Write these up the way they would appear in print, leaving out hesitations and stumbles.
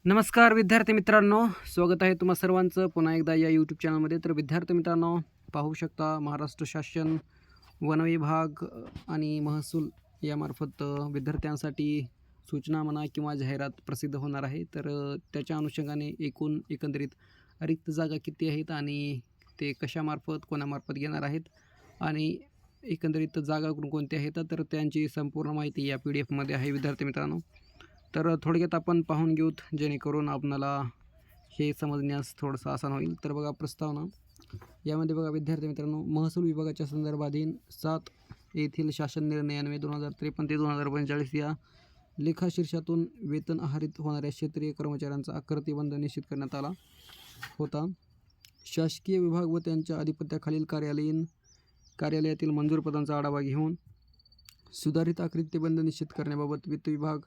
नमस्कार विद्यार्थी मित्रांनो, स्वागत आहे तुम्हा सर्वांचं पुन्हा एकदा या यूट्यूब चॅनलमध्ये. तर विद्यार्थी मित्रांनो, पाहू शकता महाराष्ट्र शासन वन विभाग आणि महसूल यामार्फत विद्यार्थ्यांसाठी सूचना म्हणा किंवा जाहिरात प्रसिद्ध होणार आहे. तर त्याच्या अनुषंगाने एकंदरीत रिक्त जागा किती आहेत आणि ते कशामार्फत कोणामार्फत घेणार आहेत आणि एकंदरीत जागा कोणकोणत्या आहेत, तर त्यांची संपूर्ण माहिती या PDF मध्ये आहे विद्यार्थी मित्रांनो. तर थोडक्यात आपण पाहून घेऊत, जेणेकरून आपणाला हे समजण्यास थोडंसं आसान होईल. तर बघा प्रस्तावना यामध्ये बघा विद्यार्थी मित्रांनो, महसूल विभागाच्या संदर्भाधीन 7 येथील शासन निर्णयान्वये 2053 ते 2045 या लेखाशीर्षातून वेतन आहारित होणाऱ्या क्षेत्रीय कर्मचाऱ्यांचा आकृतिबंध निश्चित करण्यात आला होता. शासकीय विभाग व त्यांच्या अधिपत्याखालील कार्यालयातील मंजूर पदांचा आढावा घेऊन सुधारित आकृतिबंध निश्चित करण्याबाबत वित्त विभाग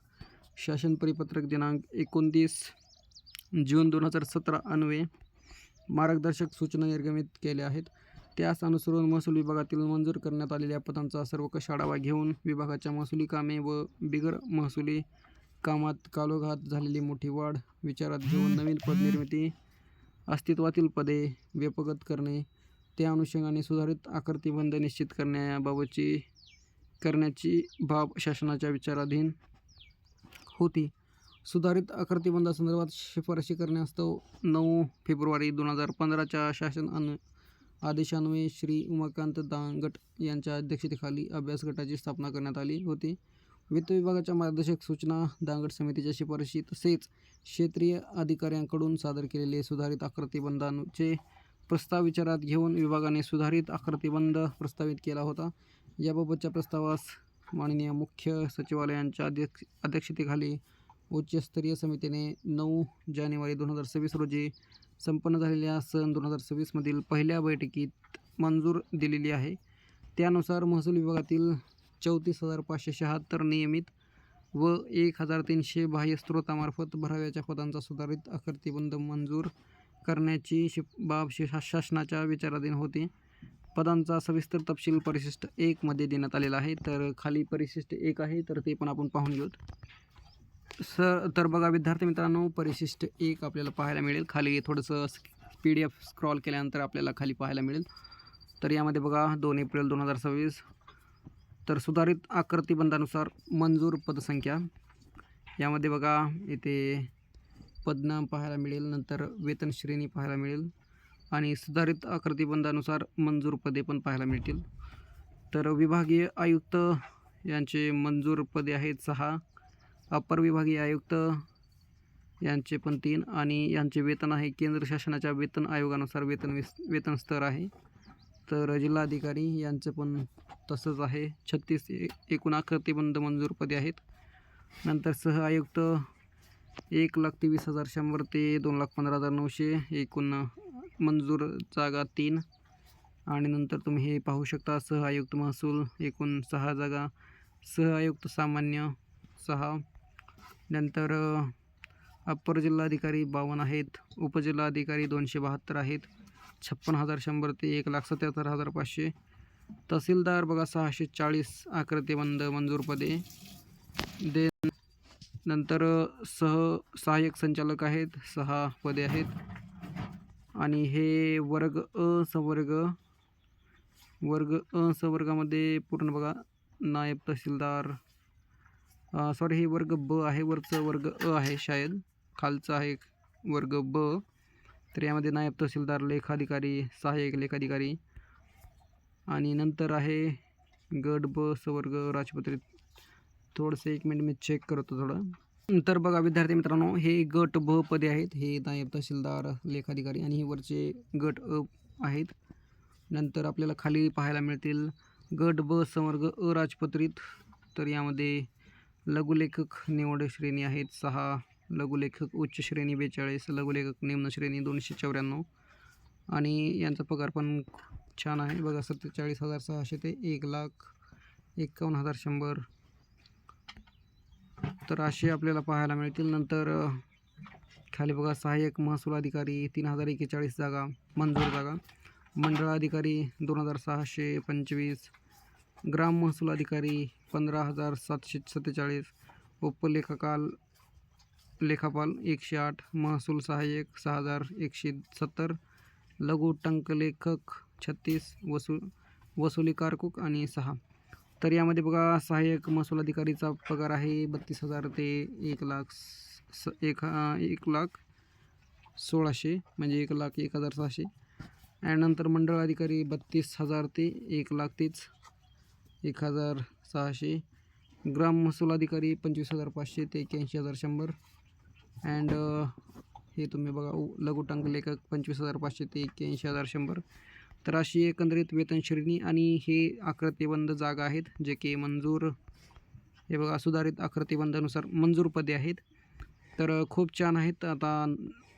शासन परिपत्रक दिनांक 29 जून 2017 अन्वये मार्गदर्शक सूचना निर्गमित केल्या आहेत. त्यास अनुसरून महसूल विभागातील मंजूर करण्यात आलेल्या पदांचा सर्वकष आढावा घेऊन विभागाच्या महसुली कामे व बिगर महसुली कामात कालोघात झालेली मोठी वाढ विचारात घेऊन नवीन पद निर्मिती, अस्तित्वातील पदे व्यपगत करणे, त्या अनुषंगाने सुधारित आकृतिबंध निश्चित करण्याची बाब शासनाच्या विचाराधीन होती. सुधारित आकृतिबंधासंदर्भात शिफारशी करण्यास्तव 9 फेब्रुवारी 2015च्या शासन आदेशान्वये श्री उमाकांत दांगट यांच्या अध्यक्षतेखाली अभ्यास गटाची स्थापना करण्यात आली होती. वित्त विभागाच्या मार्गदर्शक सूचना, दांगट समितीच्या शिफारशी तसेच क्षेत्रीय अधिकाऱ्यांकडून सादर केलेले सुधारित आकृतिबंधाचे प्रस्ताव विचारात घेऊन विभागाने सुधारित आकृतिबंध प्रस्तावित केला होता. याबाबतच्या प्रस्तावास माननीय मुख्य सचिवालयांच्या अध्यक्षतेखाली उच्चस्तरीय समितीने 9 जानेवारी 2026 रोजी संपन्न झालेल्या सन 2026 पहिल्या बैठकीत मंजूर दिलेली आहे. त्यानुसार महसूल विभागातील 34,576 नियमित व 1,300 बाह्य स्त्रोतामार्फत भराव्याच्या पदांचा सुधारित आकृतिबंध मंजूर करण्याची बाब शासनाच्या विचाराधीन होती. पदांचा सविस्तर तपशील परिशिष्ट 1 मध्ये देण्यात आलेला आहे. तर खाली परिशिष्ट 1 आहे, तर ते पण आपण पाहून घेऊत. तर बघा विद्यार्थी मित्रांनो, परिशिष्ट 1 आपल्याला पाहायला मिळेल. खाली थोडंसं PDF स्क्रॉल केल्यानंतर आपल्याला खाली पाहायला मिळेल. तर यामध्ये बघा 2 एप्रिल 2026 तर सुधारित आकृतिबंधानुसार मंजूर पदसंख्या यामध्ये बघा इथे पदनाम पाहायला मिळेल, नंतर वेतन श्रेणी पाहायला मिळेल आणि सुधारित आकृतिबंधानुसार मंजूर पदे पण पाहायला मिळतील. तर विभागीय आयुक्त यांचे मंजूर पदे आहेत 6, अपर विभागीय आयुक्त यांचे पण 3 आणि यांचे वेतन आहे केंद्र शासनाच्या वेतन आयोगानुसार वेतन स्तर आहे. तर जिल्हाधिकारी यांचं पण तसंच आहे. 36 एकूण आकृतिबंध मंजूर पदे आहेत. नंतर सह आयुक्त 1,23,100 ते 2,15,900 एकूण मंजूर जागा 3 आणि नंतर तुम्ही हे पाहू शकता सह आयुक्त महसूल एकूण 6 जागा, सह आयुक्त सामान्य 6, नंतर अप्पर जिल्हाधिकारी 52 आहेत, उपजिल्हाधिकारी 272 आहेत, 56,100 ते 1,77,500, तहसीलदार बघा 640 आकृतिबंध मंजूर पदे. नंतर सहाय्यक संचालक आहेत 6 पदे आहेत आणि हे वर्ग अ संवर्गामध्ये पूर्ण बघा नायब तहसीलदार हे वर्ग ब आहे, वरचं वर्ग अ आहे शायद, खालचं आहे वर्ग ब. तर यामध्ये नायब तहसीलदार, लेखाधिकारी, सहाय्यक लेखाधिकारी आणि नंतर आहे गट ब संवर्ग राजपत्रित. थोडंसं 1 मिनिट मी चेक करतो थोडं. तर बघा विद्यार्थी मित्रांनो, हे गट ब पदे आहेत, हे नायब तहसीलदार, लेखाधिकारी आणि हे वरचे गट अ आहेत. नंतर आपल्याला खाली पाहायला मिळतील गट ब संवर्ग अ राजपत्रित. तर यामध्ये लघुलेखक निवड श्रेणी आहेत 6, लघुलेखक उच्च श्रेणी 42, लघुलेखक निम्न श्रेणी 294 आणि यांचा पगार पण छान आहे बघा 47,600 ते 1,51,100. तर असे आपल्याला पाहायला मिळतील. नंतर खाली बघा सहाय्यक महसूल अधिकारी 3,041 जागा मंजूर जागा, मंडळाधिकारी 2,625, ग्राम महसूल अधिकारी 15,747, लेखापाल 108, महसूल सहाय्यक 6170, लघु टंकलेखक 36, वसुली कारकूक आणि 6. तर यामध्ये बघा सहाय्यक महसूल अधिकारीचा पगार आहे 32,000 ते 1,16,000 म्हणजे 1,01,600. आणि नंतर मंडळ अधिकारी 32,000 ते 1,30,1,600. ग्राम महसूल अधिकारी 25,500 ते 81,100. अँड हे तुम्ही बघा लघु टंकलेखक 25,500 ते 81,100. तर अशी एकंदरीत वेतन श्रेणी आणि हे आकृतीबंध जागा आहेत जे की मंजूर, हे बघा सुधारित आकृतीबंधानुसार मंजूर पदे आहेत. तर खूप छान आहेत. आता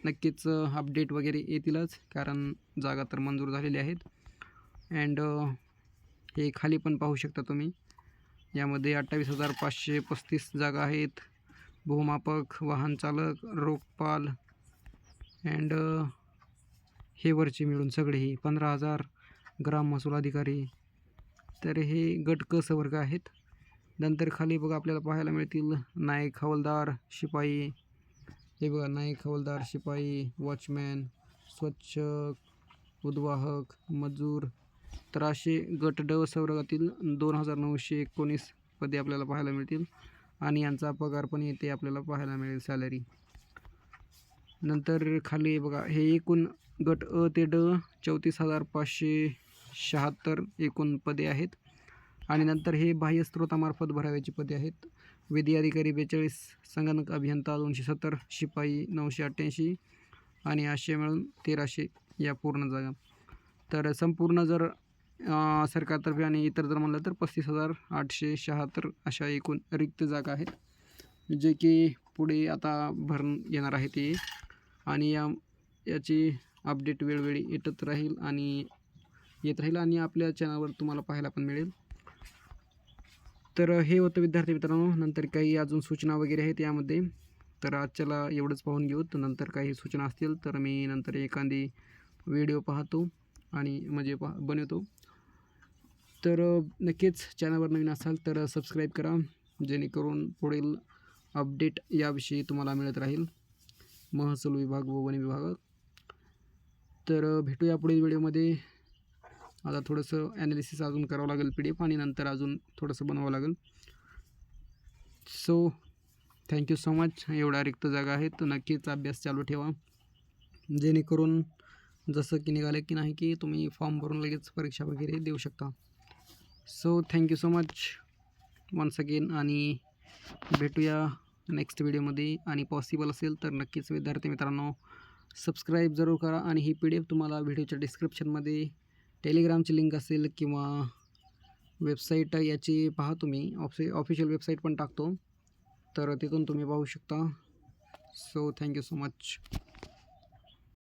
नक्कीच अपडेट वगैरे येतीलच कारण जागा तर मंजूर झालेल्या आहेत. अँड हे खाली पण पाहू शकता तुम्ही, यामध्ये 28,535 जागा आहेत. भूमापक, वाहन चालक, रोखपाल अँड हे वरचे मिळून सगळेही 15,000. ग्राम महसूल अधिकारी, तर हे गट क वर्ग आहेत. नंतर खाली बघा आपल्याला पाहायला मिळतील नायक हवालदार शिपाई, हे बघा नायक हवालदार शिपाई, वॉचमॅन, स्वच्छ उद्वाहक, मजूर. तर असे गट ड संवर्गातील 2,919 पदे आपल्याला पाहायला मिळतील आणि यांचा पगार पण येथे आपल्याला पाहायला मिळेल सॅलरी. नंतर खाली बघा हे एकूण गट अ ते ड 34,576 एकूण पदे आहेत. आणि नंतर हे बाह्य स्रोतामार्फत भराव्याची पदे आहेत. विधी अधिकारी 42, संगणक अभियंता 270, शिपाई 988 आणि असे मिळून 1,300 या पूर्ण जागा. तर संपूर्ण जर सरकारतर्फे आणि इतर जर म्हणलं तर 35,876 अशा एकूण रिक्त जागा आहेत जे की पुढे आता भरून येणार आहे ते. आणि याची अपडेट वेळोवेळी येत राहील आणि आपल्या चॅनलवर तुम्हाला पाहायला पण मिळेल. तर हे होतं विद्यार्थी मित्रांनो. नंतर काही अजून सूचना वगैरे आहेत यामध्ये, तर आजच्याला एवढंच पाहून घेऊ. तर नंतर काही सूचना असतील तर मी नंतर एखादी व्हिडिओ पाहतो आणि म्हणजे बनवतो. तर नक्कीच चॅनलवर नवीन असाल तर सबस्क्राईब करा जेणेकरून पुढील अपडेट याविषयी तुम्हाला मिळत राहील, महसूल विभाग व वन विभाग. तर भेटूया पुढील व्हिडिओमध्ये. आता थोडंसं ॲनालिसिस अजून करावं लागेल PDF आणि नंतर अजून थोडंसं बनवावं लागेल. So thank you so much. एवढ्या रिक्त जागा आहेत तर नक्कीच अभ्यास चालू ठेवा जेणेकरून जसं की निघालं की नाही की तुम्ही फॉर्म भरून लगेच परीक्षा वगैरे देऊ शकता. So thank you so much once again आणि भेटूया नेक्स्ट व्हिडिओमध्ये. आणि पॉसिबल असेल तर नक्कीच विद्यार्थी मित्रांनो सबस्क्राईब जरूर करा. आणि ही PDF तुम्हाला व्हिडिओच्या डिस्क्रिप्शनमध्ये टेलिग्रामची लिंक असेल किंवा वेबसाईट याची पहा तुम्ही, ऑफिशियल वेबसाईट पण टाकतो तर तिथून तुम्ही पाहू शकता. So thank you so much.